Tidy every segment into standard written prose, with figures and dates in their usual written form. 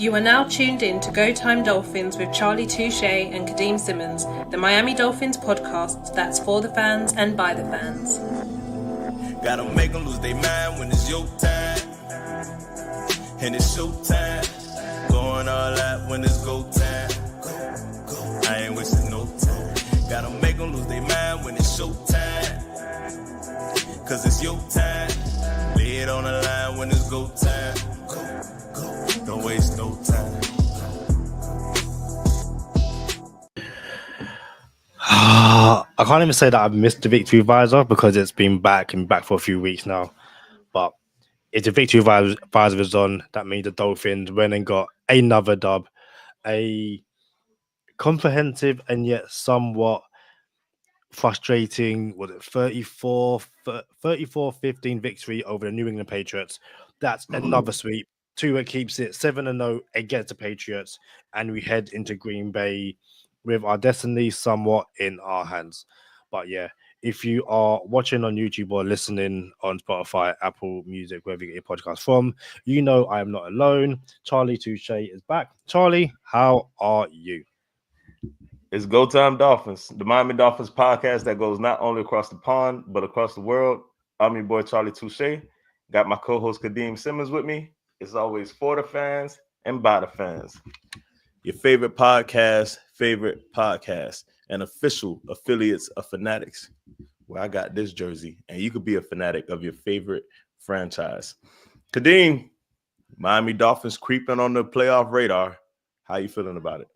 You are now tuned in to Go Time Dolphins with Charlie Touche and Kadeem Simmons, the Miami Dolphins podcast that's for the fans and by the fans. Gotta make them lose their mind when it's your time. And it's show time. Going all out when it's go time. Go. I ain't wasting no time. Gotta make them lose their mind when it's show time. Cause it's your time. Lay it on the line when it's go time. Go. Don't waste no time. I can't even say that I've missed the victory visor because it's been back for a few weeks now. But if the victory visor is on, that means the Dolphins went and got another dub, a comprehensive and yet somewhat frustrating, was it 34-15 victory over the New England Patriots. That's another sweep. Tua keeps it 7-0 against the Patriots, and we head into Green Bay with our destiny somewhat in our hands. But yeah, if you are watching on YouTube or listening on Spotify, Apple Music, wherever you get your podcast from, you know I am not alone. Charlie Touche is back. Charlie, how are you? It's Go Time Dolphins, the Miami Dolphins podcast that goes not only across the pond, but across the world. I'm your boy, Charlie Touche. Got my co-host, Kadeem Simmons, with me. It's always for the fans and by the fans. Your favorite podcast, and official affiliates of Fanatics, where I got this jersey, and you could be a fanatic of your favorite franchise. Kadeem, Miami Dolphins creeping on the playoff radar. How you feeling about it?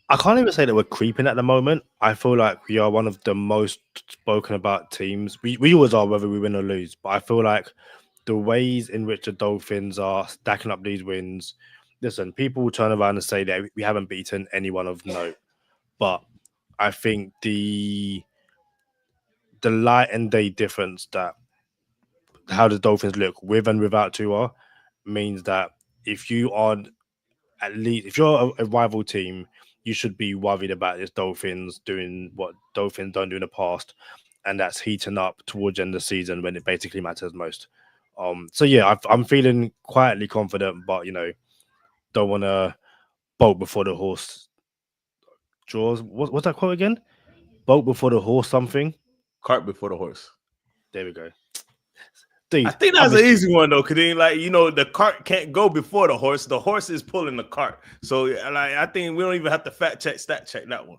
I can't even say that we're creeping at the moment. I feel like we are one of the most spoken about teams. We always are, whether we win or lose. But I feel like the ways in which the Dolphins are stacking up these wins. Listen, people will turn around and say that we haven't beaten anyone of note. But I think the light and day difference that how the Dolphins look with and without Tua means that if you are if you're a rival team, you should be worried about this Dolphins doing what Dolphins don't do in the past, and that's heating up towards the end of the season when it basically matters most. So yeah, I'm feeling quietly confident, but don't want to bolt before the horse draws. What's that quote again? Bolt before the horse something. Cart before the horse. There we go. Dude, I think that's an easy one though, Kadeem. Like, the cart can't go before the horse. The horse is pulling the cart. So like, I think we don't even have to stat check that one.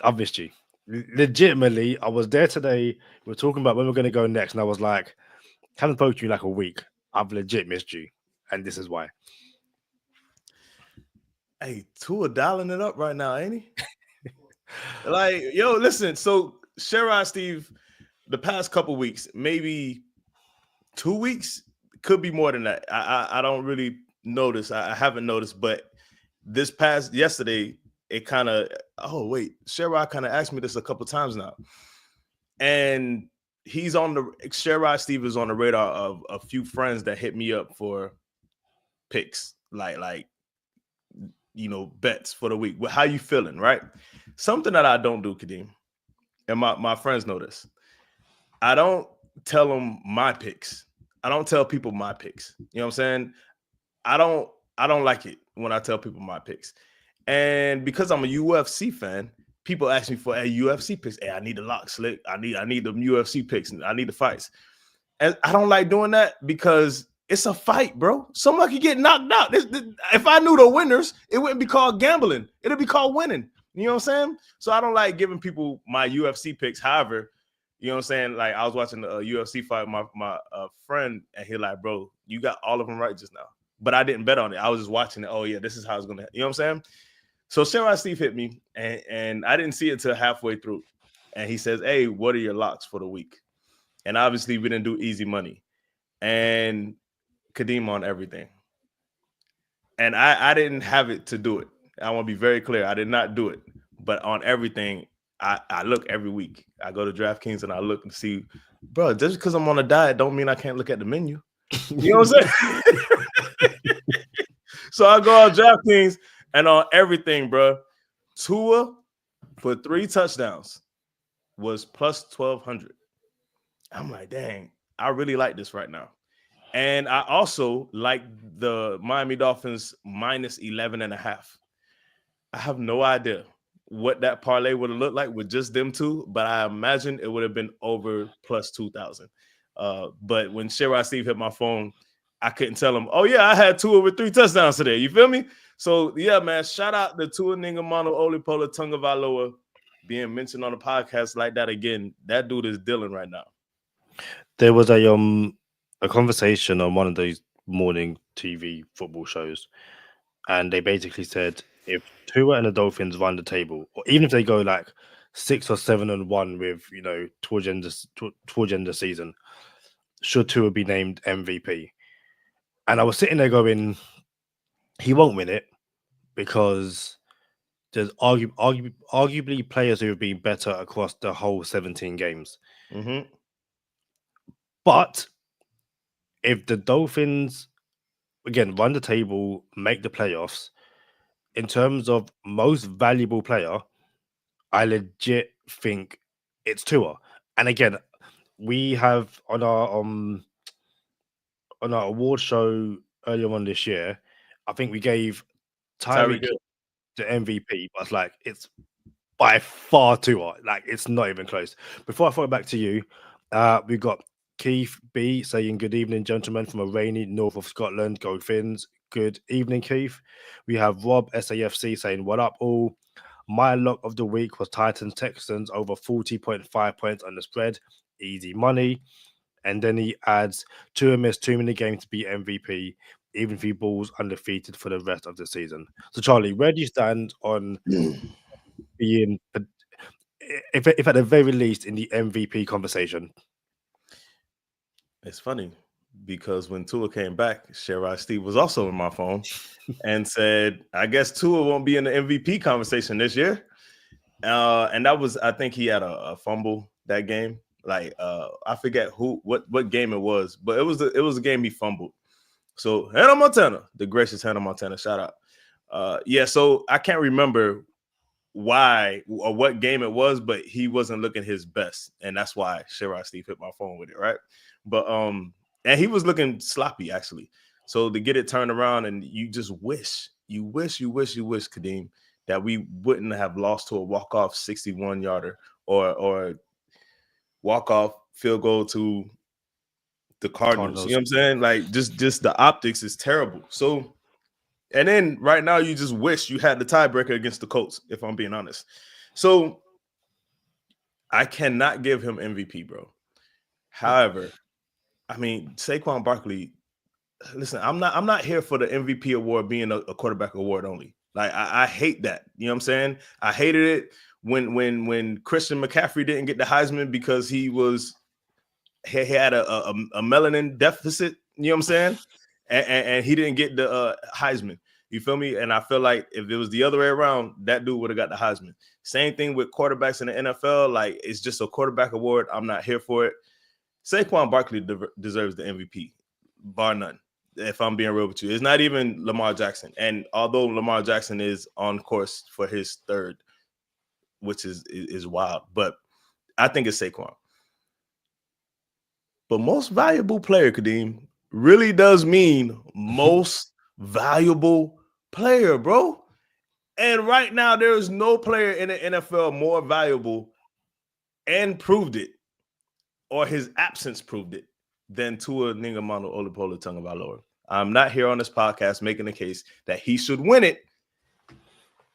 I've missed you. Legitimately, I was there today. We were talking about when we're going to go next, and I was like, haven't spoken to you in like a week. I've legit missed you, and this is why. Hey, Tua dialing it up right now, ain't he? Like, yo, listen. So Sherrod Steve, the past couple weeks, maybe 2 weeks, could be more than that. I don't really notice. I haven't noticed, but yesterday, it kind of, Sherrod kind of asked me this a couple times now. And Sherrod Steve is on the radar of a few friends that hit me up for picks, like bets for the week. How you feeling, right? Something that I don't do, Kadeem, and my friends know this. I don't tell them my picks. I don't tell people my picks. You know what I'm saying? I don't like it when I tell people my picks. And because I'm a UFC fan, people ask me for UFC picks. Hey, I need the lock, Slick. I need the UFC picks. I need the fights. And I don't like doing that because it's a fight, bro. Someone could get knocked out. If I knew the winners, it wouldn't be called gambling. It'll be called winning. You know what I'm saying? So I don't like giving people my UFC picks. However, you know what I'm saying? Like, I was watching a UFC fight with my friend, and he like, bro, you got all of them right just now. But I didn't bet on it. I was just watching it. Oh, yeah, this is how it's going to, you know what I'm saying? So Sherrod Steve hit me, and I didn't see it till halfway through. And he says, hey, what are your locks for the week? And obviously, we didn't do easy money. And Kadeem on everything. And I didn't have it to do it. I want to be very clear. I did not do it. But on everything, I look every week. I go to DraftKings and I look and see, bro, just because I'm on a diet don't mean I can't look at the menu. You know what I'm saying? So I go on DraftKings and on everything, bro. Tua for 3 touchdowns was plus 1,200. I'm like, dang, I really like this right now. And I also like the Miami Dolphins minus 11.5. I have no idea what that parlay would have looked like with just them two, but I imagine it would have been over plus 2,000. But when Sherrod Steve hit my phone, I couldn't tell him, oh, yeah, I had 2 over 3 touchdowns today. You feel me? So, yeah, man, shout out to Tua Ningamano Olipola Tungavaloa being mentioned on the podcast like that again. That dude is dealing right now. There was a conversation on one of those morning TV football shows, and they basically said if Tua and the Dolphins run the table, or even if they go like 6 or 7-1 with towards the end of the season, should Tua be named MVP? And I was sitting there going, he won't win it because there's arguably players who have been better across the whole 17 games. Mm-hmm. But if the Dolphins, again, run the table, make the playoffs, in terms of most valuable player, I legit think it's Tua. And again, we have on our award show earlier on this year, I think we gave Tyreek Hill the MVP, but it's by far Tua. Like, it's not even close. Before I throw it back to you, we got Keith B saying, good evening, gentlemen, from a rainy north of Scotland. Go Finns. Good evening, Keith. We have Rob SAFC saying, what up, all? My lock of the week was Titans Texans over 40.5 points on the spread. Easy money. And then he adds, Tua missed too many games to be MVP, even if he balls undefeated for the rest of the season. So, Charlie, where do you stand on being, if at the very least, in the MVP conversation? It's funny because when Tua came back, Sherrod Steve was also in my phone and said, I guess Tua won't be in the MVP conversation this year. And that was, I think he had a fumble that game. Like, I forget what game it was, but it was a game he fumbled. So Hannah Montana, the gracious Hannah Montana, shout out. Yeah, so I can't remember why or what game it was, but he wasn't looking his best, and that's why Sherrod Steve hit my phone with it, right? But and he was looking sloppy actually. So to get it turned around, and you just wish, Kadeem, that we wouldn't have lost to a walk-off 61-yarder or walk-off field goal to the Cardinals. You know what I'm saying? Like, just the optics is terrible. So, and then right now you just wish you had the tiebreaker against the Colts, if I'm being honest. So I cannot give him MVP, bro. However, I mean, Saquon Barkley, listen, I'm not here for the MVP award being a quarterback award only. Like, I hate that. You know what I'm saying? I hated it when Christian McCaffrey didn't get the Heisman because he had a melanin deficit. You know what I'm saying? And he didn't get the Heisman. You feel me? And I feel like if it was the other way around, that dude would have got the Heisman. Same thing with quarterbacks in the NFL. Like, it's just a quarterback award. I'm not here for it. Saquon Barkley deserves the MVP, bar none. If I'm being real with you, it's not even Lamar Jackson. And although Lamar Jackson is on course for his third, which is wild, but I think it's Saquon. But most valuable player, Kadeem, really does mean most valuable player, bro. And right now, there is no player in the NFL more valuable and proved it, or his absence proved it, than Tua Ningamano Olipola Tungavaloa. I'm not here on this podcast making a case that he should win it,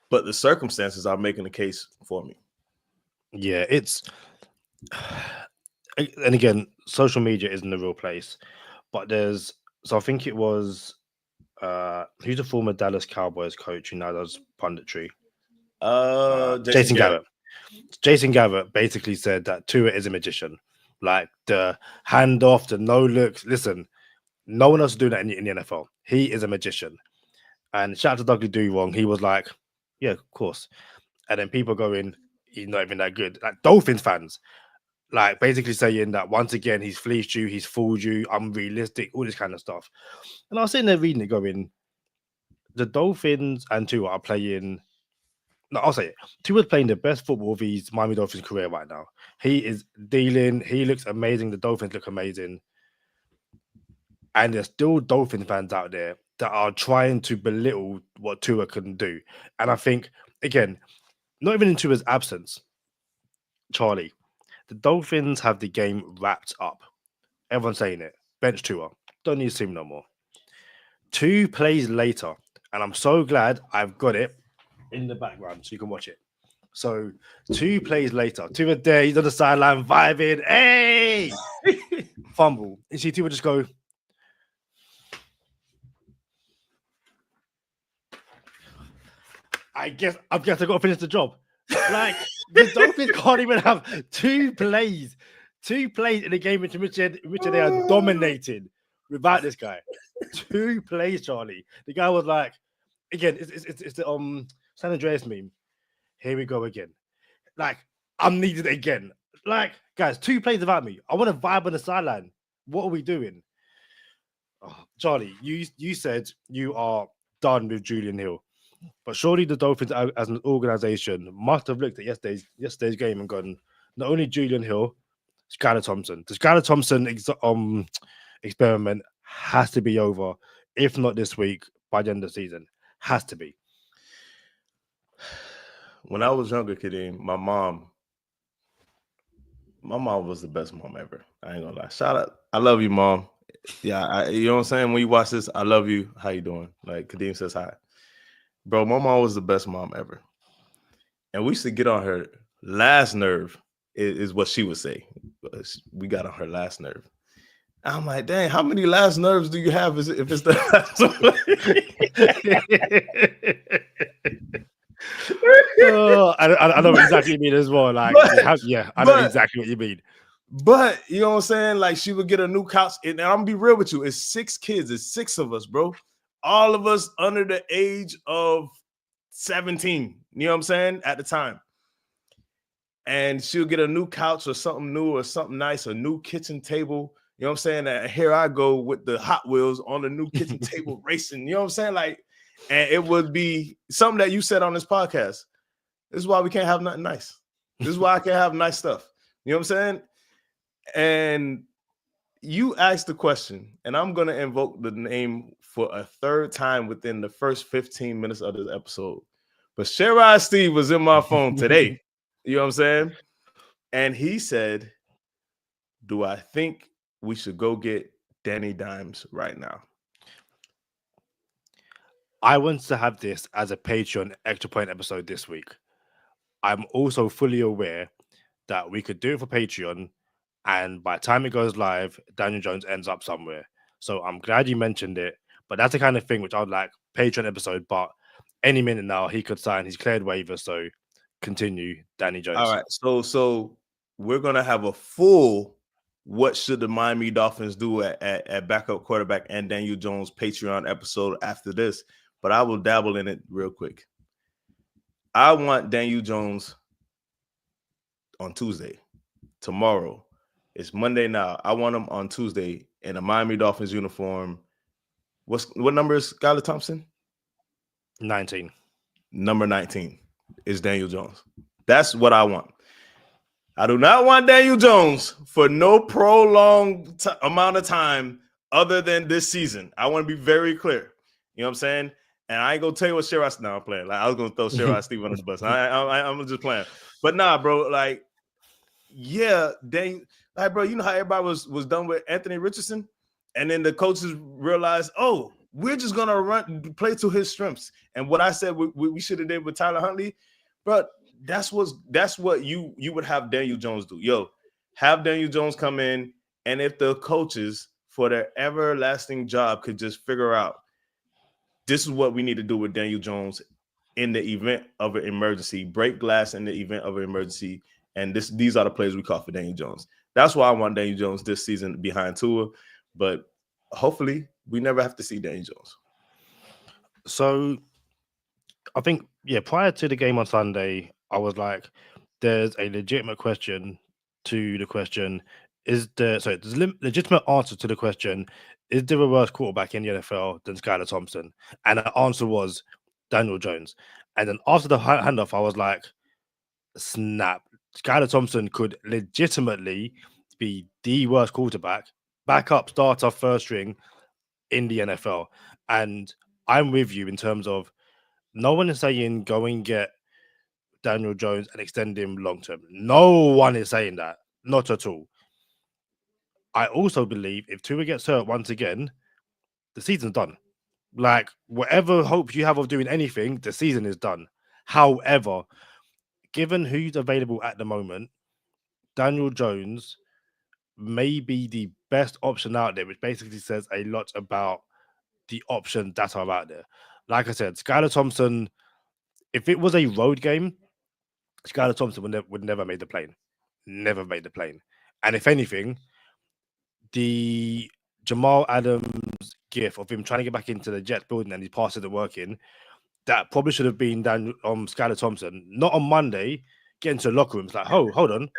but the circumstances are making the case for me. Yeah, and again, social media isn't the real place, but I think it was, who's a former Dallas Cowboys coach who now does punditry? Jason Garrett. Jason Garrett basically said that Tua is a magician. Like, the handoff, the no looks. Listen, no one else is doing that in the NFL. He is a magician. And shout out to Dougie Do Wrong. He was like, yeah, of course. And then people going, he's not even that good. Like, Dolphins fans, like, basically saying that once again, he's fleeced you, he's fooled you, unrealistic, all this kind of stuff. And I was sitting there reading it going, the Dolphins and Tua are playing. No, I'll say it. Tua's playing the best football of his Miami Dolphins career right now. He is dealing. He looks amazing. The Dolphins look amazing. And there's still Dolphin fans out there that are trying to belittle what Tua can do. And I think, again, not even in Tua's absence, Charlie, the Dolphins have the game wrapped up. Everyone's saying it. Bench Tua. Don't need to see him no more. 2 plays later, and I'm so glad I've got it in the background so you can watch it. So 2 plays later, Tua there, he's on the sideline vibing. Hey! Fumble. You see Tua just go, I guess I've got to finish the job. Like the Dolphins can't even have 2 plays in a game in which they are dominated without this guy. 2 plays, Charlie. The guy was like, again, it's the San Andreas meme. Here we go again. Like, I'm needed again. Like, guys, 2 plays without me. I want to vibe on the sideline. What are we doing? Oh, Charlie, you said you are done with Julian Hill. But surely the Dolphins, as an organization, must have looked at yesterday's game and gone, not only Julian Hill, Skylar Thompson. The Skylar Thompson experiment has to be over, if not this week, by the end of the season. Has to be. When I was younger, Kadeem, my mom was the best mom ever. I ain't gonna lie. Shout out. I love you, Mom. Yeah, you know what I'm saying? When you watch this, I love you. How you doing? Like Kadeem says hi. Bro, my mom was the best mom ever. And we used to get on her last nerve, is what she would say. We got on her last nerve. I'm like, dang, how many last nerves do you have if it's the last one? I know exactly what you mean as well. Like, I know exactly what you mean. But, you know what I'm saying? Like, she would get a new couch. And I'm going to be real with you. It's 6 kids. It's 6 of us, bro. All of us under the age of 17, you know what I'm saying, at the time. And she'll get a new couch or something new or something nice, a new kitchen table, you know what I'm saying? And here I go with the Hot Wheels on the new kitchen table racing, you know what I'm saying? Like, and it would be something that you said on this podcast. This is why we can't have nothing nice. This is why I can't have nice stuff. You know what I'm saying? And you asked the question, and I'm going to invoke the name for a 3rd time within the first 15 minutes of this episode. But Sherrod Steve was in my phone today. You know what I'm saying? And he said, do I think we should go get Danny Dimes right now? I want to have this as a Patreon extra point episode this week. I'm also fully aware that we could do it for Patreon, and by the time it goes live, Daniel Jones ends up somewhere. So I'm glad you mentioned it, but that's the kind of thing which I would like Patreon episode, but any minute now he could sign. He's cleared waiver, so continue, Danny Jones. All right, so we're going to have a full what should the Miami Dolphins do at backup quarterback and Daniel Jones Patreon episode after this, but I will dabble in it real quick. I want Daniel Jones on Tuesday. Tomorrow. It's Monday now. I want him on Tuesday in a Miami Dolphins uniform. What number is Skylar Thompson? 19. Number 19 is Daniel Jones. That's what I want. I do not want Daniel Jones for no prolonged amount of time other than this season. I want to be very clear. You know what I'm saying? And I ain't gonna tell you what Sherrod. Now I'm playing. Like I was gonna throw Sherrod Steve under the bus. I'm just playing. But nah, bro. Like, yeah, dang. Like, bro, you know how everybody was done with Anthony Richardson, and then the coaches realized, oh, we're just gonna play to his strengths. And what I said we should have did with Tyler Huntley, but that's what you would have Daniel Jones do. Yo, have Daniel Jones come in, and if the coaches for their everlasting job could just figure out this is what we need to do with Daniel Jones in the event of an emergency, break glass in the event of an emergency, and these are the plays we call for Daniel Jones. That's why I want Daniel Jones this season behind Tua, but hopefully we never have to see Daniel Jones. So I think, prior to the game on Sunday, I was like, there's a legitimate question to the question. There's a legitimate answer to the question, is there a worse quarterback in the NFL than Skylar Thompson? And the answer was Daniel Jones. And then after the handoff, I was like, snap. Skylar Thompson could legitimately be the worst quarterback, backup, starter, first string, in the NFL. And I'm with you in terms of no one is saying go and get Daniel Jones and extend him long term. No one is saying that. Not at all. I also believe if Tua gets hurt once again, the season's done. Like, whatever hope you have of doing anything, the season is done. However, given who's available at the moment, Daniel Jones may be the best option out there, which basically says a lot about the options that are out there. Like I said, Skylar Thompson, if it was a road game, Skylar Thompson would never made the plane. Never made the plane. And if anything, the Jamal Adams gif of him trying to get back into the Jets building and his pass isn't working, that probably should have been done on Skylar Thompson. Not on Monday, get into the locker room. It's like, oh, hold on.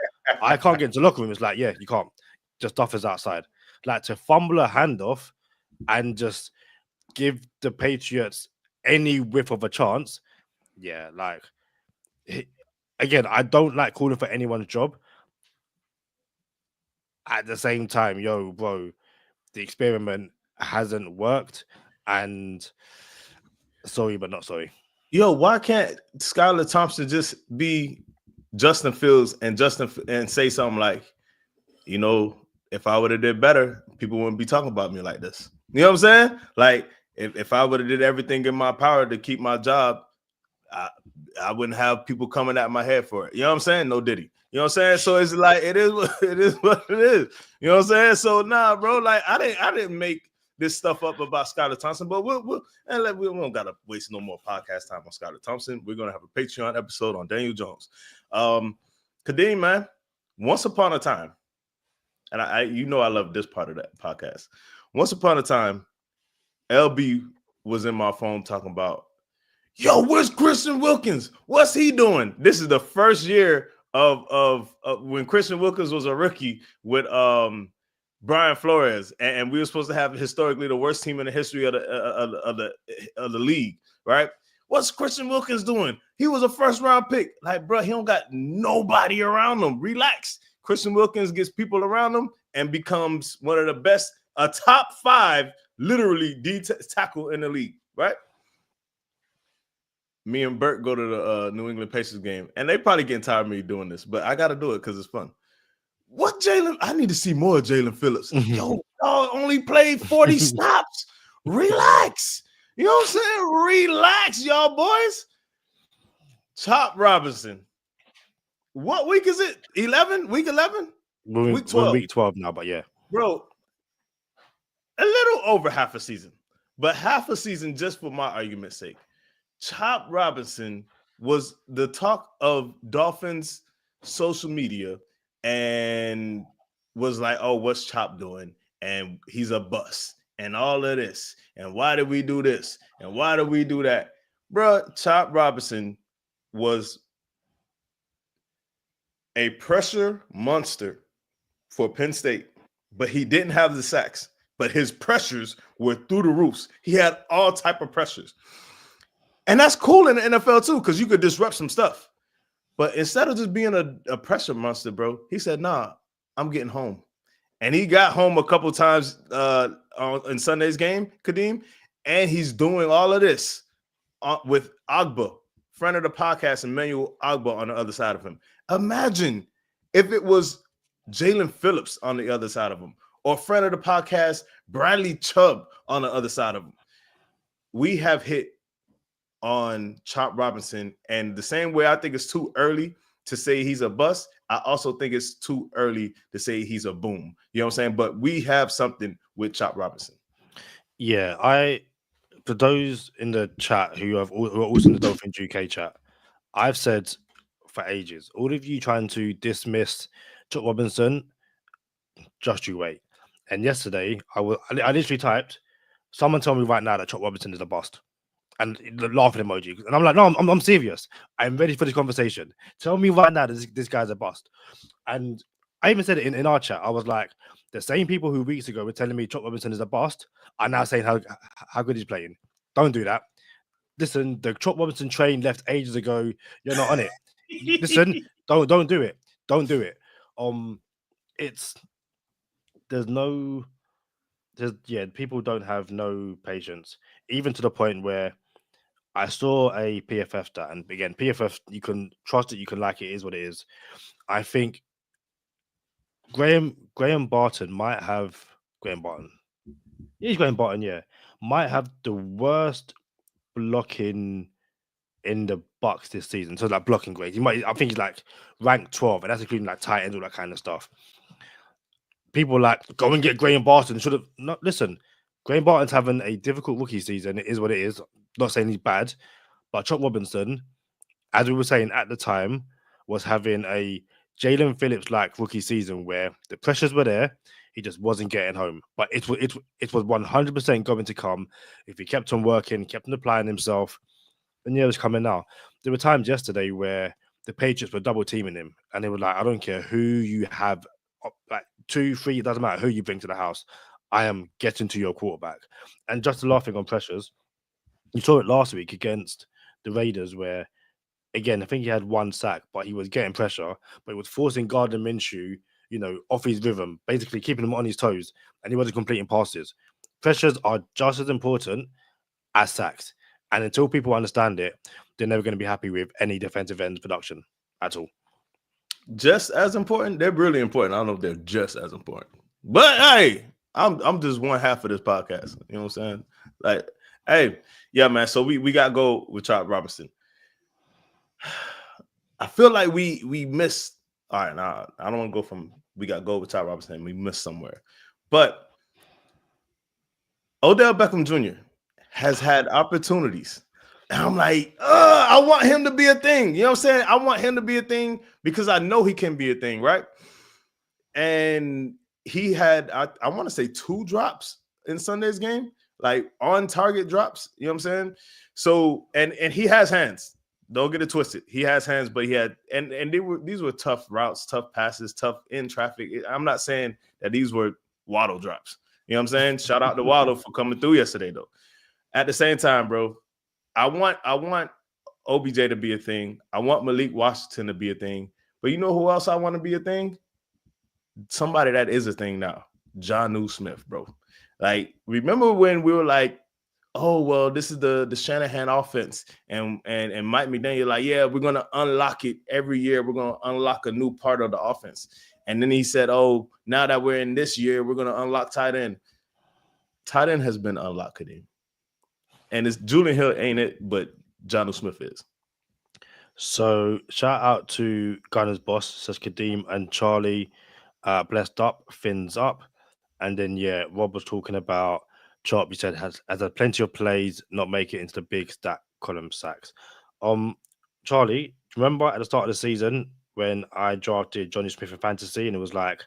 I can't get into the locker room. It's like, yeah, you can't. Just Duffers outside. Like, to fumble a handoff and just give the Patriots any whiff of a chance. Yeah, like, again, I don't like calling for anyone's job. At the same time, yo, bro, the experiment hasn't worked, and sorry, but not sorry. Yo, why can't Skylar Thompson just be Justin Fields and say something like, you know, if I would have did better, people wouldn't be talking about me like this. You know what I'm saying? Like, if I would have did everything in my power to keep my job, I wouldn't have people coming at my head for it. You know what I'm saying? No Diddy. You know what I'm saying? So it's like it is what it is. You know what I'm saying? So nah, bro. Like I didn't make this stuff up about Skylar Thompson, but we don't gotta waste no more podcast time on Skylar Thompson. We're gonna have a Patreon episode on Daniel Jones. Kadeem, man, once upon a time, and I I love this part of that podcast. Once upon a time, LB was in my phone talking about, yo, where's Christian Wilkins? What's he doing? This is the first year of when Christian Wilkins was a rookie with Brian Flores, and we were supposed to have historically the worst team in the history of the league, right? What's Christian Wilkins doing? He was a first round pick. Like, bro, he don't got nobody around him. Relax. Christian Wilkins gets people around him and becomes one of the best, a top 5, literally tackle in the league, right? Me and Bert go to the New England Patriots game, and they probably getting tired of me doing this, but I got to do it because it's fun. What Jalen? I need to see more Jalen Phillips. Yo, dog only played 40 snaps. Relax. You know what I'm saying? Relax, y'all boys. Chop Robinson. What week is it? 11? Week 11? Week 12. We're week 12 now, but yeah. Bro, a little over half a season, but half a season just for my argument's sake. Chop Robinson was the talk of Dolphins social media and was like, oh, what's Chop doing? And he's a bust and all of this. And why did we do this? And why did we do that? Bro, Chop Robinson was a pressure monster for Penn State, but he didn't have the sacks. But his pressures were through the roofs. He had all type of pressures. And that's cool in the NFL too, because you could disrupt some stuff. But instead of just being a pressure monster, bro, he said, nah, I'm getting home. And he got home a couple times in Sunday's game, Kadeem, and he's doing all of this with Agba, friend of the podcast, Emmanuel Agba on the other side of him. Imagine if it was Jalen Phillips on the other side of him, or friend of the podcast, Bradley Chubb on the other side of him. We have hit on Chop Robinson, and the same way I think it's too early to say he's a bust, I also think it's too early to say he's a boom. You know what I'm saying? But we have something with Chop Robinson. Yeah, for those in the chat who are also in the Dolphins UK chat, I've said for ages, all of you trying to dismiss Chop Robinson, just you wait. And yesterday, I literally typed, someone tell me right now that Chop Robinson is a bust. And the laughing emoji. And I'm like, no, I'm serious. I'm ready for this conversation. Tell me right now that this guy's a bust. And I even said it in our chat. I was like, the same people who weeks ago were telling me Chop Robinson is a bust are now saying how good he's playing. Don't do that. Listen, the Chop Robinson train left ages ago. You're not on it. Listen, don't do it. Don't do it. There's no people don't have no patience, even to the point where I saw a PFF stat, and again, PFF, you can trust it, you can like it, is what it is. I think Graham Barton might have Graham Barton. He's Graham Barton, yeah, might have the worst blocking in the Bucks this season. So like blocking grade, I think he's like ranked 12, and that's including like tight ends, all that kind of stuff. People like go and get Graham Barton. Should have not listen. Graham Barton's having a difficult rookie season. It is what it is. Not saying he's bad, but Chuck Robinson, as we were saying at the time, was having a Jalen Phillips like rookie season where the pressures were there. He just wasn't getting home. But it was 100% going to come if he kept on working, kept on applying himself. And yeah, it was coming now. There were times yesterday where the Patriots were double teaming him, and they were like, "I don't care who you have, like 2, 3, it doesn't matter who you bring to the house. I am getting to your quarterback." And just the last thing on pressures, you saw it last week against the Raiders, where again I think he had 1 sack, but he was getting pressure, but he was forcing Gardner Minshew, off his rhythm, basically keeping him on his toes, and he wasn't completing passes. Pressures are just as important as sacks. And until people understand it, they're never going to be happy with any defensive end production at all. Just as important? They're really important. I don't know if they're just as important. But hey, I'm just one half of this podcast. You know what I'm saying? Like, hey, yeah, man. So we got to go with Chop Robinson. I feel like we missed. All right, now I don't want to go from we got to go with Chop Robinson and we missed somewhere. But Odell Beckham Jr. has had opportunities. And I'm like, I want him to be a thing. You know what I'm saying? I want him to be a thing because I know he can be a thing, right? And he had, I want to say 2 drops in Sunday's game, like on target drops. You know what I'm saying? So, and he has hands. Don't get it twisted. He has hands, but he had, and these were tough routes, tough passes, tough in traffic. I'm not saying that these were Waddle drops. You know what I'm saying? Shout out to Waddle for coming through yesterday, though. At the same time, bro, I want OBJ to be a thing. I want Malik Washington to be a thing. But you know who else I want to be a thing? Somebody that is a thing now. Jonnu Smith, bro. Like, remember when we were like, oh, well, this is the Shanahan offense. And Mike McDaniel, like, yeah, we're going to unlock it every year. We're going to unlock a new part of the offense. And then he said, oh, now that we're in this year, we're going to unlock tight end. Tight end has been unlocked, Kadeem. And it's Julian Hill, ain't it? But Jonnu Smith is. So shout out to Gunner's boss, says Kadeem and Charlie, blessed up, fins up. And then, yeah, Rob was talking about Chop, he said, has had plenty of plays, not make it into the big stat column sacks. Charlie, remember at the start of the season when I drafted Johnny Smith in fantasy and it was like,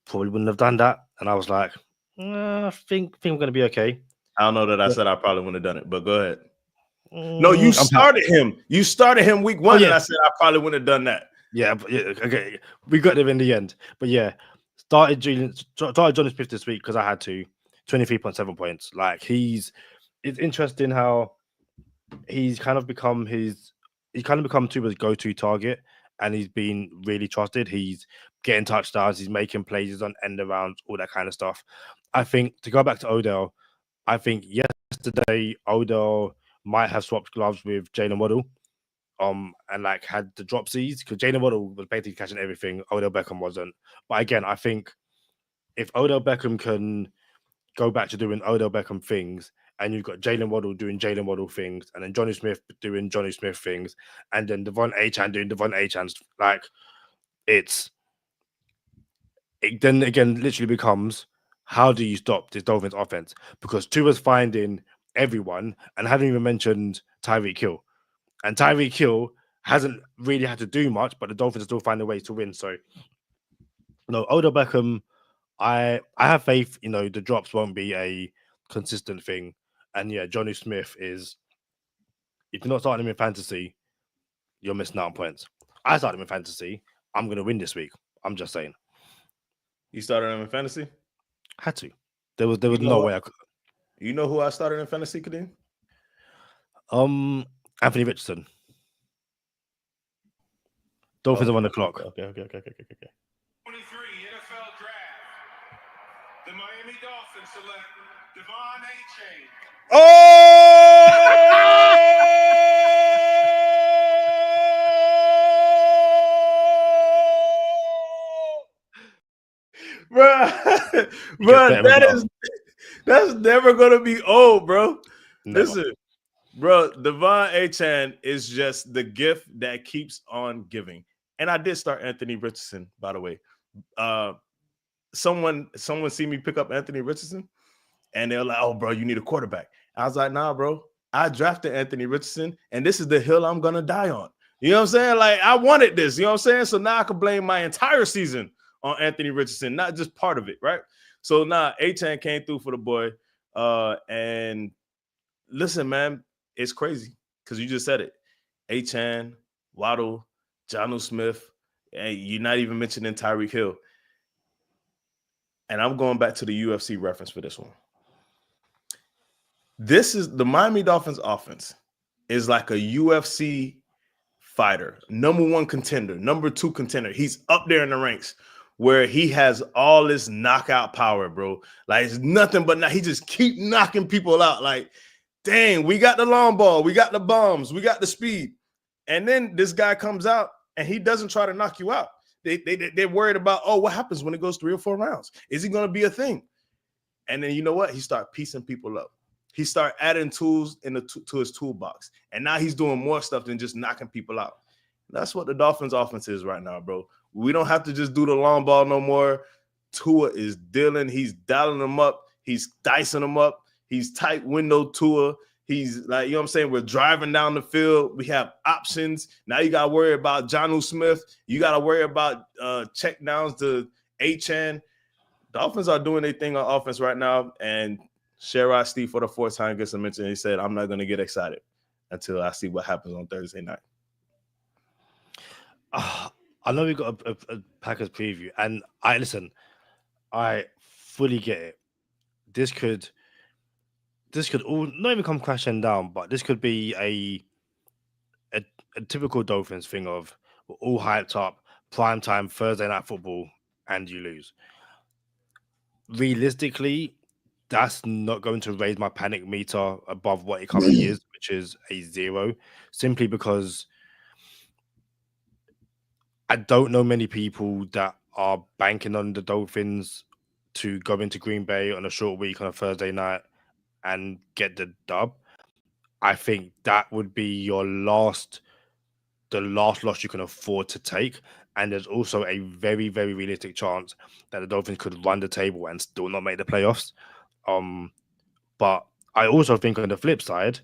probably wouldn't have done that. And I was like, I think I'm going to be okay. I don't know that I said I probably wouldn't have done it, but go ahead. No, you started him. You started him week 1, and I said I probably wouldn't have done that. Yeah, okay. We got there in the end. But yeah, started Johnny Smith this week because I had to. 23.7 points. Like it's interesting how he's kind of become Tua's go-to target, and he's been really trusted. He's getting touchdowns, he's making plays, he's on end arounds, all that kind of stuff. I think to go back to Odell, I think yesterday Odell might have swapped gloves with Jalen Waddle, and like had the dropsies because Jalen Waddle was basically catching everything. Odell Beckham wasn't. But again, I think if Odell Beckham can go back to doing Odell Beckham things, and you've got Jalen Waddle doing Jalen Waddle things, and then Johnny Smith doing Johnny Smith things, and then Devon Achane doing Devon Achane's, like it then again literally becomes, how do you stop this Dolphins offense? Because Tua's finding everyone, and I haven't even mentioned Tyreek Hill. And Tyreek Hill hasn't really had to do much, but the Dolphins still find a way to win. So, no, Odell Beckham, I have faith, the drops won't be a consistent thing. And yeah, Johnny Smith is, if you're not starting him in fantasy, you're missing out on points. I started him in fantasy. I'm going to win this week. I'm just saying. You started him in fantasy? Had to. There was no way I could. You know who I started in fantasy, Kadeem? Anthony Richardson. Dolphins are on the clock. Okay. 23 NFL Draft. The Miami Dolphins select Devon A-Chain. Oh! Bro, that's never gonna be old, bro. Never. Listen, bro, Devon A-Chan is just the gift that keeps on giving. And I did start Anthony Richardson, by the way. Someone see me pick up Anthony Richardson, and they're like, "Oh, bro, you need a quarterback." I was like, "Nah, bro. I drafted Anthony Richardson, and this is the hill I'm gonna die on." You know what I'm saying? Like, I wanted this. You know what I'm saying? So now I can blame my entire season on Anthony Richardson, not just part of it, right? So now A-Chan came through for the boy. And listen, man, it's crazy because you just said it. A-Chan, Waddle, Jonnu Smith, and you're not even mentioning Tyreek Hill. And I'm going back to the UFC reference for this one. This is the Miami Dolphins offense is like a UFC fighter, number one contender, number two contender. He's up there in the ranks where he has all this knockout power, bro. Like, it's nothing but he just keep knocking people out. Like, dang, we got the long ball, we got the bombs, we got the speed. And then this guy comes out and he doesn't try to knock you out. They're worried about, oh, what happens when it goes 3 or 4 rounds? Is he going to be a thing? And then you know what? He start piecing people up. He start adding tools to his toolbox. And now he's doing more stuff than just knocking people out. That's what the Dolphins offense is right now, bro. We don't have to just do the long ball no more. Tua is dealing. He's dialing them up. He's dicing them up. He's tight window Tua. He's like, you know what I'm saying? We're driving down the field. We have options. Now you got to worry about Jonnu Smith. You got to worry about check downs to A-Chan. Dolphins are doing their thing on offense right now. And Sherrod Steve for the 4th time gets a mention. He said, I'm not going to get excited until I see what happens on Thursday night. I know we got a Packers preview. And I fully get it. This could all not even come crashing down, but this could be a typical Dolphins thing of we're all hyped up, primetime Thursday night football, and you lose. Realistically, that's not going to raise my panic meter above what it currently is, which is a 0, simply because I don't know many people that are banking on the Dolphins to go into Green Bay on a short week on a Thursday night and get the dub. I think that would be the last loss you can afford to take. And there's also a very, very realistic chance that the Dolphins could run the table and still not make the playoffs. But I also think on the flip side,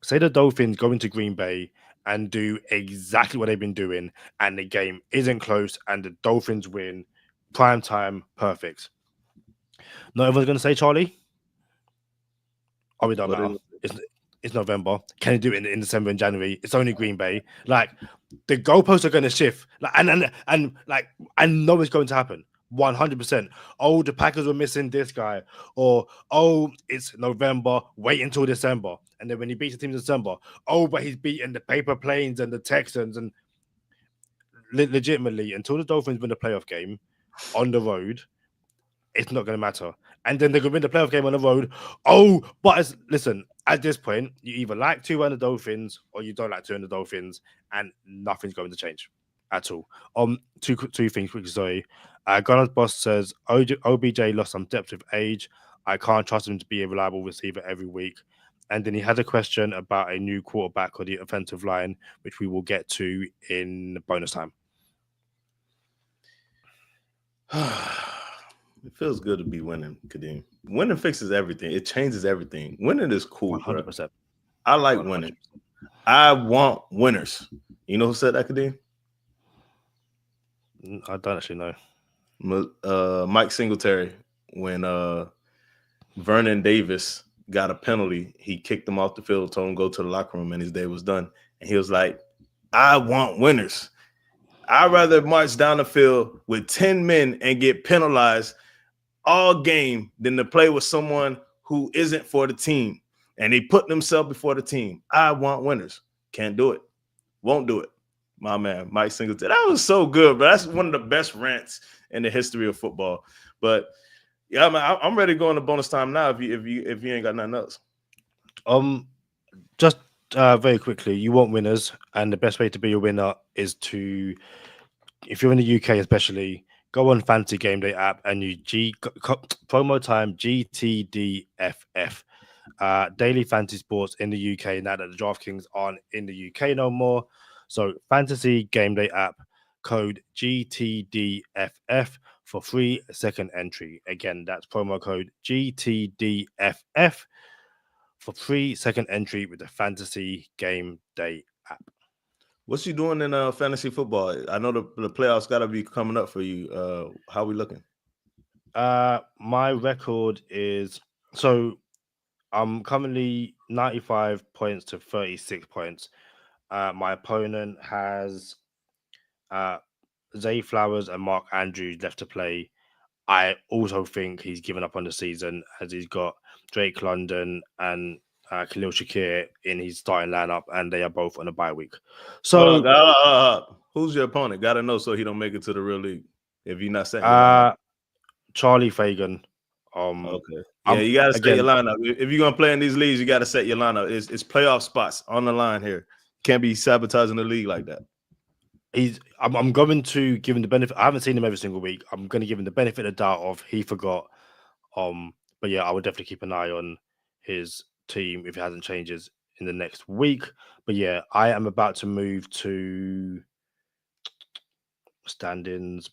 say the Dolphins go into Green Bay and do exactly what they've been doing, and the game isn't close, and the Dolphins win, prime time, perfect. Not everyone's going to say, Charlie, oh, it don't matter. It's November. Can you do it in December and January? It's only Green Bay. Like, the goalposts are going to shift. Like, and I know it's going to happen. 100%. Oh, the Packers were missing this guy. Or, oh, it's November. Wait until December. And then when he beats the team in December, oh, but he's beating the Paper Planes and the Texans. And legitimately, until the Dolphins win the playoff game on the road, it's not going to matter. And then they're going to win the playoff game on the road. Oh, but listen, at this point, you either like Tua and the Dolphins or you don't like Tua and the Dolphins, and nothing's going to change at all. Two things quickly, sorry. Gunner's boss says, OBJ lost some depth with age. I can't trust him to be a reliable receiver every week. And then he had a question about a new quarterback or the offensive line, which we will get to in bonus time. It feels good to be winning, Kadeem. Winning fixes everything. It changes everything. Winning is cool. 100%. Bro. I like 100%. Winning. I want winners. You know who said that, Kadeem? I don't actually know. Mike Singletary. When Vernon Davis got a penalty, he kicked him off the field, told him to go to the locker room, and his day was done. And he was like, I want winners. I'd rather march down the field with 10 men and get penalized all game than to play with someone who isn't for the team. And they put themselves before the team. I want winners. Can't do it. Won't do it. My man, Mike Singletary. That was so good, but that's one of the best rants in the history of football. But Yeah, I'm ready to go into bonus time now. If you ain't got nothing else. Just very quickly, you want winners, and the best way to be a winner is to, if you're in the UK especially, go on Fantasy Game Day app and you promo time GTDFF. Daily fantasy sports in the UK now that the DraftKings aren't in the UK no more. So Fantasy Game Day app code GTDFF for free second entry. Again, that's promo code GTDFF for free second entry with the Fantasy Game Day app. What's you doing in fantasy football? I know the playoffs got to be coming up for you. How we looking? My record is, so I'm currently 95 points to 36 points. My opponent has Zay Flowers and Mark Andrews left to play. I also think he's given up on the season as he's got Drake London and Khalil Shakir in his starting lineup, and they are both on a bye week. So, who's your opponent? Got to know so he don't make it to the real league if you're not setting. Charlie Fagan. Okay. Yeah, you got to set your lineup. If you're gonna play in these leagues, you got to set your lineup. It's playoff spots on the line here. Can't be sabotaging the league like that. I'm going to give him the benefit. I haven't seen him every single week. I'm going to give him the benefit of the doubt of he forgot. But yeah, I would definitely keep an eye on his team if it hasn't changes in the next week. But yeah, I am about to move to standings.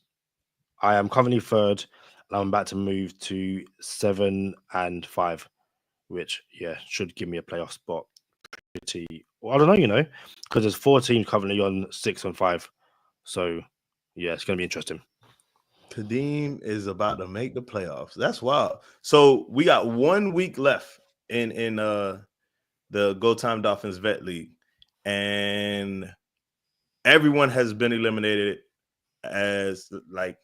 I am currently third, and I'm about to move to 7 and 5, which should give me a playoff spot. Well, I don't know, because there's 4 teams currently on 6 and 5. So yeah, it's going to be interesting. Kadeem is about to make the playoffs. That's wild. So we got 1 week left in the Go Time Dolphins Vet League, and everyone has been eliminated as like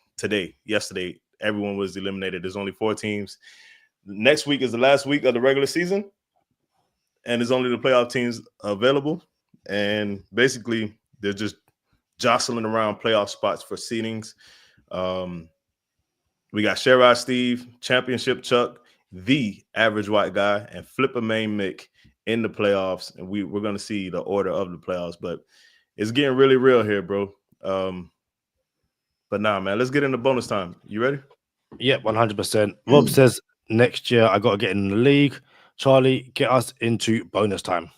yesterday. Everyone was eliminated. There's only 4 teams. Next week is the last week of the regular season, and there's only the playoff teams available. And basically, they're just jostling around playoff spots for seedings. We got Sherrod Steve, Championship Chuck, the average white guy, and Flipper Main Mick in the playoffs. And we're going to see the order of the playoffs, but it's getting really real here, bro. But nah, man, let's get into bonus time. You ready? Yeah, 100%. Rob says next year I got to get in the league. Charlie, get us into bonus time.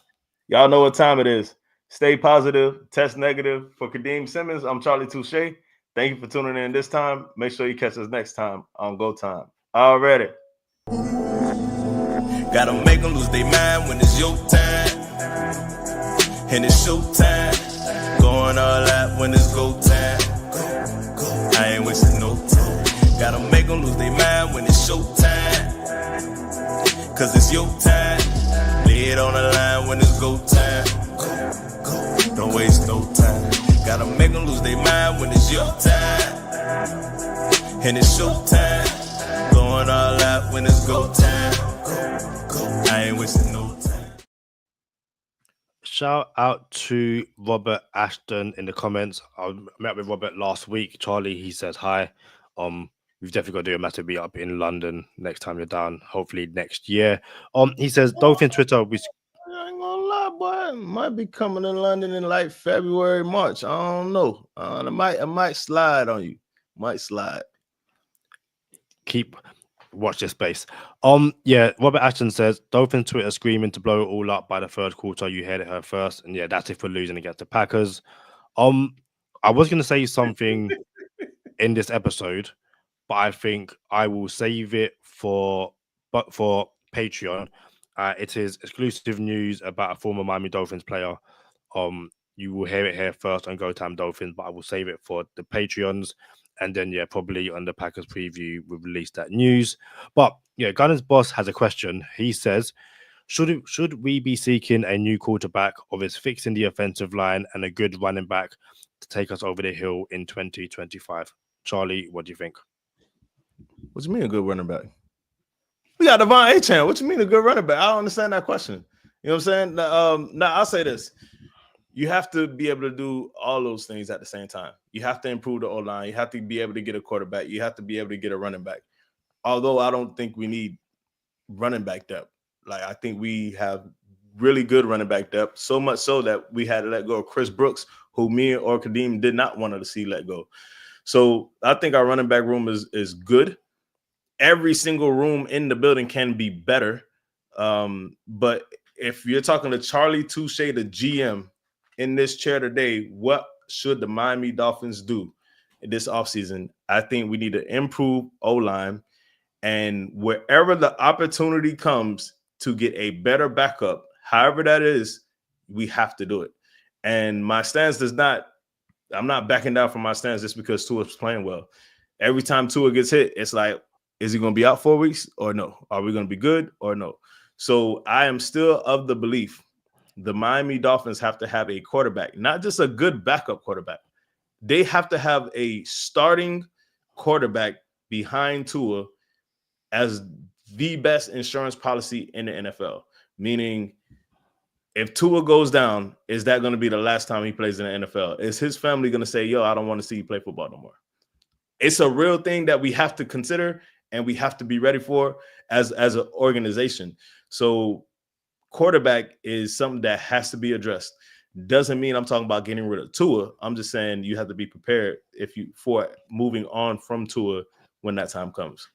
Y'all know what time it is. Stay positive, test negative. For Kadeem Simmons, I'm Charlie Touche. Thank you for tuning in this time. Make sure you catch us next time on Go Time. Already. Gotta make them lose their mind when it's your time. And it's show time. Going all out when it's go time. I ain't wasting no time. Gotta make them lose their mind when it's show time. Cause it's your time. Lay it on the line when it's go time. Don't waste no time. Gotta make them lose their mind when it's your time. And it's show time. Going all out when it's go time. I ain't wasting no time. Shout out to Robert Ashton in the comments. I met with Robert last week. Charlie, he says hi. We've definitely got to do a massive meet up in London next time you're down. Hopefully next year. He says Dolphin Twitter. I ain't gonna lie, boy. I might be coming to London in like February, March. I don't know. I might slide on you. Might slide. Watch this space. Robert Ashton says Dolphins Twitter screaming to blow it all up by the third quarter. You heard it here first, and yeah, that's if we're losing against the Packers. I was gonna say something in this episode, but I think I will save it for Patreon. It is exclusive news about a former Miami Dolphins player. You will hear it here first on Go Time Dolphins, but I will save it for the Patreons. And then, probably on the Packers preview, we'll release that news. But, Gunners Boss has a question. He says, should we be seeking a new quarterback, or is fixing the offensive line and a good running back to take us over the hill in 2025? Charlie, what do you think? What do you mean a good running back? We got Devon A-Chan. What you mean a good running back? I don't understand that question. You know what I'm saying? Now, I'll say this. You have to be able to do all those things at the same time. You have to improve the O-line. You have to be able to get a quarterback. You have to be able to get a running back. although I don't think we need running back depth. Like, I think we have really good running back depth, so much so that we had to let go of Chris Brooks, who me or Kadeem did not want to see let go. So I think our running back room is good. Every single room in the building can be better. But if you're talking to Charlie Touche, the GM, in this chair today, what should the Miami Dolphins do this offseason? I think we need to improve O-line, and wherever the opportunity comes to get a better backup, however that is, we have to do it. And my stance does not, I'm not backing down from my stance just because Tua's playing well. Every time Tua gets hit, it's like, is he going to be out 4 weeks or no? Are we going to be good or no? So I am still of the belief the Miami Dolphins have to have a quarterback, not just a good backup quarterback. They have to have a starting quarterback behind Tua as the best insurance policy in the NFL. Meaning, if Tua goes down, is that going to be the last time he plays in the NFL? Is his family going to say, yo, I don't want to see you play football no more? It's a real thing that we have to consider and we have to be ready for as an organization. So quarterback is something that has to be addressed. Doesn't mean I'm talking about getting rid of Tua. I'm just saying you have to be prepared for moving on from Tua when that time comes.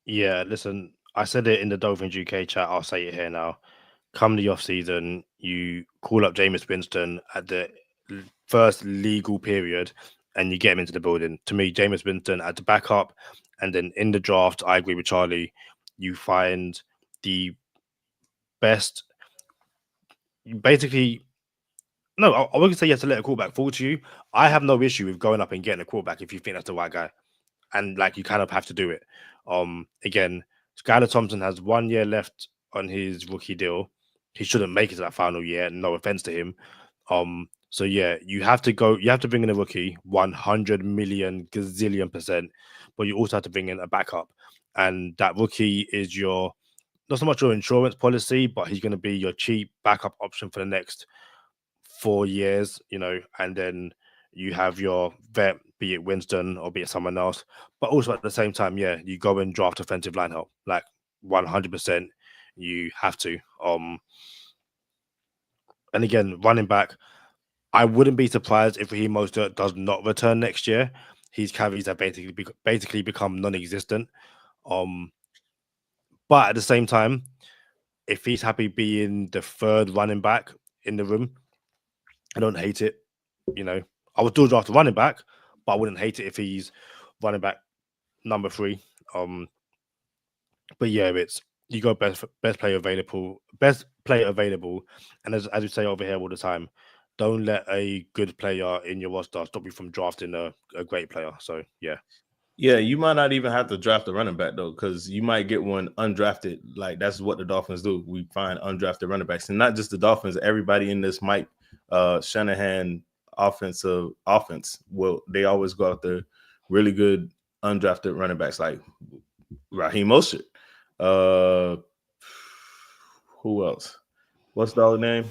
Yeah, listen, I said it in the Dolphins UK chat. I'll say it here now. Come the off season, you call up Jameis Winston at the first legal period, and you get him into the building. To me, Jameis Winston at the backup, and then in the draft, I agree with Charlie. You find the best. Basically, no, I wouldn't say you have to let a quarterback fall to you. I have no issue with going up and getting a quarterback if you think that's the right guy, and like you kind of have to do it. Again, Skylar Thompson has 1 year left on his rookie deal. He shouldn't make it to that final year. No offense to him. So yeah, you have to bring in a rookie 100 million gazillion %, but you also have to bring in a backup. And that rookie is not so much your insurance policy, but he's going to be your cheap backup option for the next 4 years, and then you have your vet, be it Winston or be it someone else. But also at the same time, yeah, you go and draft offensive line help, like 100%. You have to. And again, running back, I wouldn't be surprised if Raheem Mostert does not return next year. His carries have basically become non-existent. But at the same time, if he's happy being the third running back in the room, I don't hate it. I would still draft a running back, but I wouldn't hate it if he's running back number 3. But yeah, it's you go best player available, and as we say over here all the time, don't let a good player in your roster stop you from drafting a great player. So yeah, you might not even have to draft a running back though, because you might get one undrafted. Like that's what the Dolphins do. We find undrafted running backs, and not just the Dolphins. Everybody in this Mike Shanahan offense. Well, they always go out there really good undrafted running backs like Raheem Mostert. Who else? What's the other name?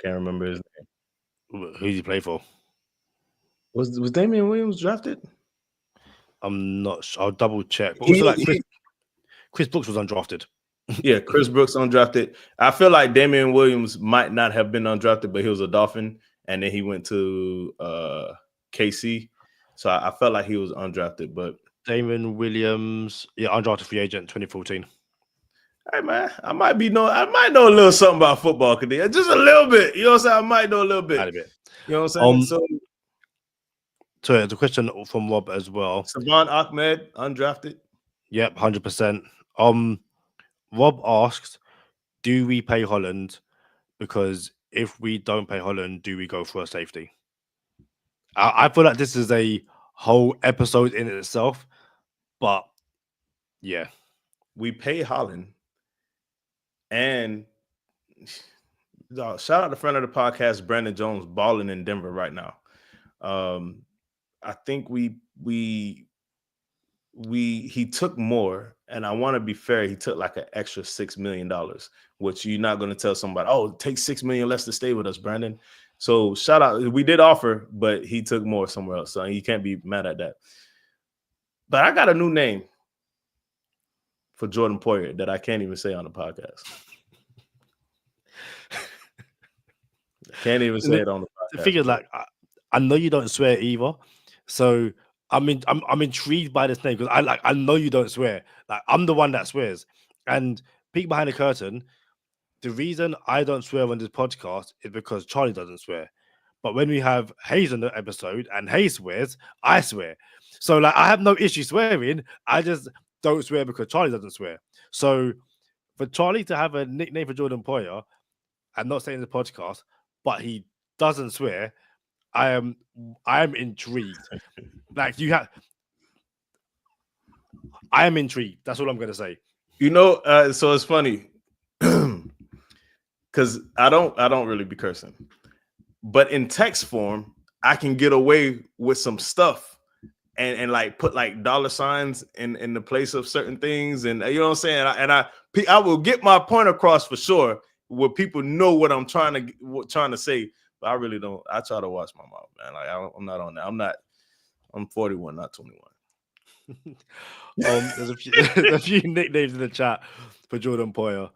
Can't remember his name. Who's he play for? Was Damian Williams drafted? I'm not sure. I'll double check. But also, Chris Brooks was undrafted. Yeah, Chris Brooks undrafted. I feel like Damian Williams might not have been undrafted, but he was a Dolphin, and then he went to KC. So I felt like he was undrafted, but Damian Williams, undrafted free agent 2014. Hey man, I might know a little something about football, Kadeem. Just a little bit. You know what I'm saying? I might know a little bit. You know what I'm saying? So there's a question from Rob as well. Savon Ahmed, undrafted. Yep, 100%. Rob asks, do we pay Holland? Because if we don't pay Holland, do we go for a safety? I feel like this is a whole episode in itself, but yeah. We pay Holland, and shout out to friend of the podcast, Brandon Jones, balling in Denver right now. I think he took more, and I want to be fair. He took like an extra $6 million, which you're not going to tell somebody, oh, take $6 million less to stay with us, Brandon. So shout out. We did offer, but he took more somewhere else. So you can't be mad at that. But I got a new name for Jordan Poyer that I can't even say on the podcast. Can't even say it on the podcast. The thing is, like, I know you don't swear either, so I'm intrigued by this name because I know you don't swear. Like, I'm the one that swears, and peek behind the curtain. The reason I don't swear on this podcast is because Charlie doesn't swear. But when we have Hayes on the episode and Hayes swears, I swear. So, like, I have no issue swearing. I just don't swear because Charlie doesn't swear. So, for Charlie to have a nickname for Jordan Poyer, I'm not saying the podcast, but he doesn't swear. I am intrigued. Like, I am intrigued. That's all I'm gonna say. You know, so it's funny because I don't really be cursing, but in text form, I can get away with some stuff and like put like dollar signs in the place of certain things, and you know what I'm saying. I will get my point across for sure, where people know what I'm trying to say. But I really don't. I try to watch my mouth, man. Like I'm not on that. I'm 41, not 21. There's a few nicknames in the chat for Jordan Poyer.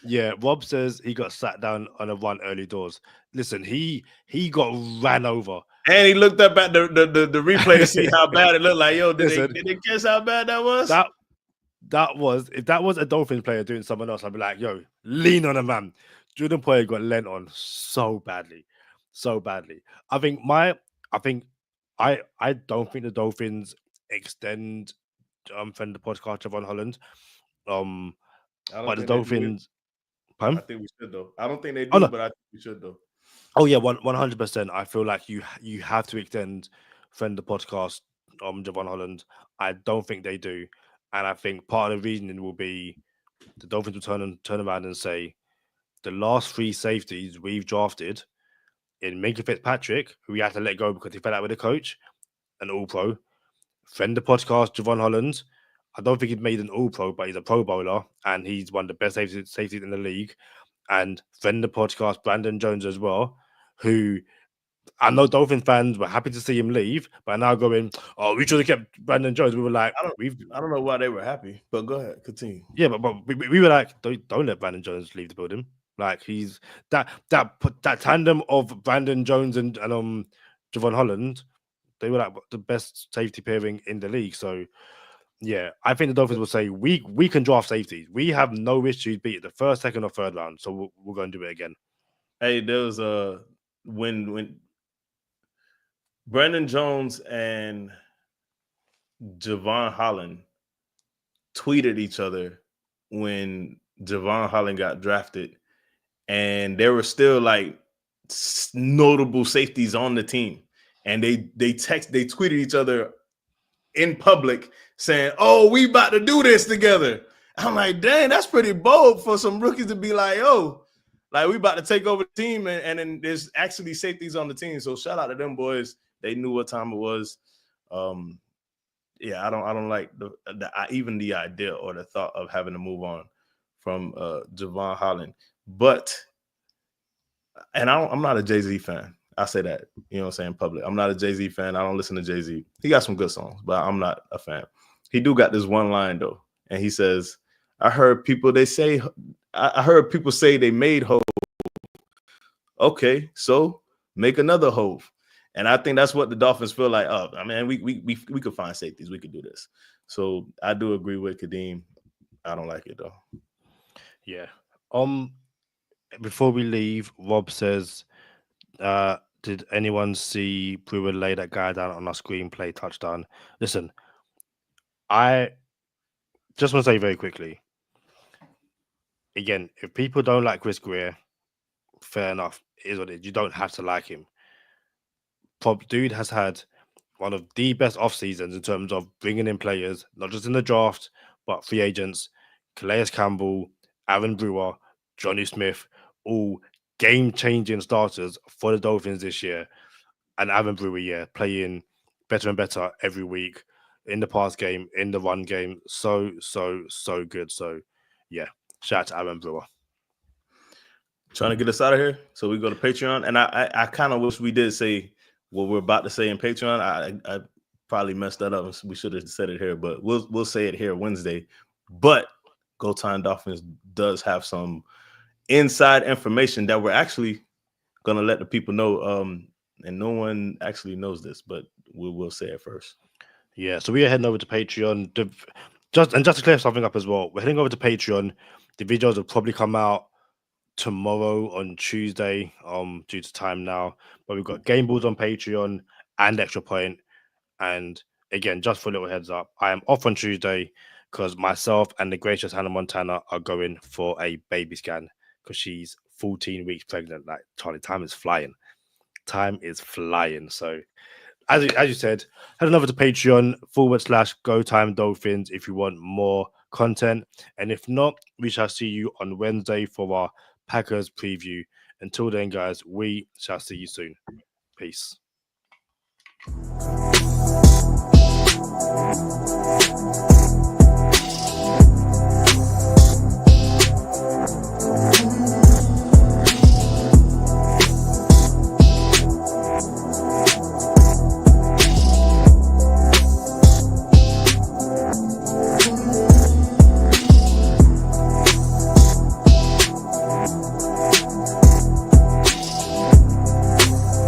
Yeah, Rob says he got sat down on a run early doors. Listen, he got ran over, and he looked up at the replay to see how bad it looked. Like, yo, did they guess how bad that was? That was, if that was a Dolphins player doing someone else, I'd be like, yo, lean on a man. Jordan Poyer got lent on so badly. I don't think the Dolphins extend friend of the podcast Javon Holland. But the Dolphins, I think we should though. I don't think they do, but I think we should though. Oh yeah, 100%. I feel like you have to extend friend of the podcast Javon Holland. I don't think they do, and I think part of the reasoning will be the Dolphins will turn around and say the last 3 safeties we've drafted in Minkah Fitzpatrick, who we had to let go because he fell out with the coach, an All-Pro. Friend of the podcast Javon Holland. I don't think he's made an All-Pro, but he's a Pro Bowler, and he's one of the best safeties in the league. And friend of the podcast, Brandon Jones as well, who I know Dolphin fans were happy to see him leave, but now going, oh, we should have kept Brandon Jones. We were like, I don't know why they were happy, but go ahead, continue. Yeah, but we were like, don't let Brandon Jones leave the building. Like, he's that tandem of Brandon Jones and Javon Holland. They were like the best safety pairing in the league. So yeah, I think the Dolphins will say we can draft safeties. We have no issues beat the first, second, or third round. So we're going to do it again. Hey, there was when Brandon Jones and Javon Holland tweeted each other when Javon Holland got drafted, and there were still like notable safeties on the team, and they tweeted each other in public saying, "Oh, we about to do this together." I'm like, dang, that's pretty bold for some rookies to be like, "Oh, like we about to take over the team," and then there's actually safeties on the team. So shout out to them boys. They knew what time it was. Yeah, I don't like even the idea or the thought of having to move on from Javon Holland. But I'm not a Jay-Z fan. I say that, you know what I'm saying, public. I'm not a Jay-Z fan. I don't listen to Jay-Z. He got some good songs, but I'm not a fan. He do got this one line though, and he says, I heard people say they made Hove. Okay, so make another Hove. And I think that's what the Dolphins feel like. Oh, I mean, we could find safeties. We could do this. So I do agree with Kadeem. I don't like it though. Yeah. Before we leave, Rob says, did anyone see Brewer lay that guy down on our screenplay touchdown? Listen, I just want to say very quickly. Again, if people don't like Chris Greer, fair enough. It is what it is. You don't have to like him. Dude has had one of the best off seasons in terms of bringing in players, not just in the draft, but free agents. Calais Campbell, Aaron Brewer, Johnny Smith, all game-changing starters for the Dolphins this year. And Aaron Brewer, playing better and better every week in the pass game, in the run game. So good. So, yeah, shout out to Aaron Brewer. Trying to get us out of here so we go to Patreon. And I kind of wish we did say what we're about to say in Patreon. probably messed that up. We should have said it here, but we'll say it here Wednesday. But Go Time Dolphins does have some inside information that we're actually gonna let the people know. And no one actually knows this, but we will say it first. Yeah, so we are heading over to Patreon. Just to clear something up as well, we're heading over to Patreon. The videos will probably come out tomorrow on Tuesday, due to time now. But we've got game balls on Patreon and Extra Point. And again, just for a little heads up, I am off on Tuesday because myself and the gracious Hannah Montana are going for a baby scan because she's 14 weeks pregnant. Like, Charlie, time is flying. Time is flying. So as you said, head on over to Patreon /Go Time Dolphins if you want more content. And if not, we shall see you on Wednesday for our Packers preview. Until then, guys, we shall see you soon. Peace.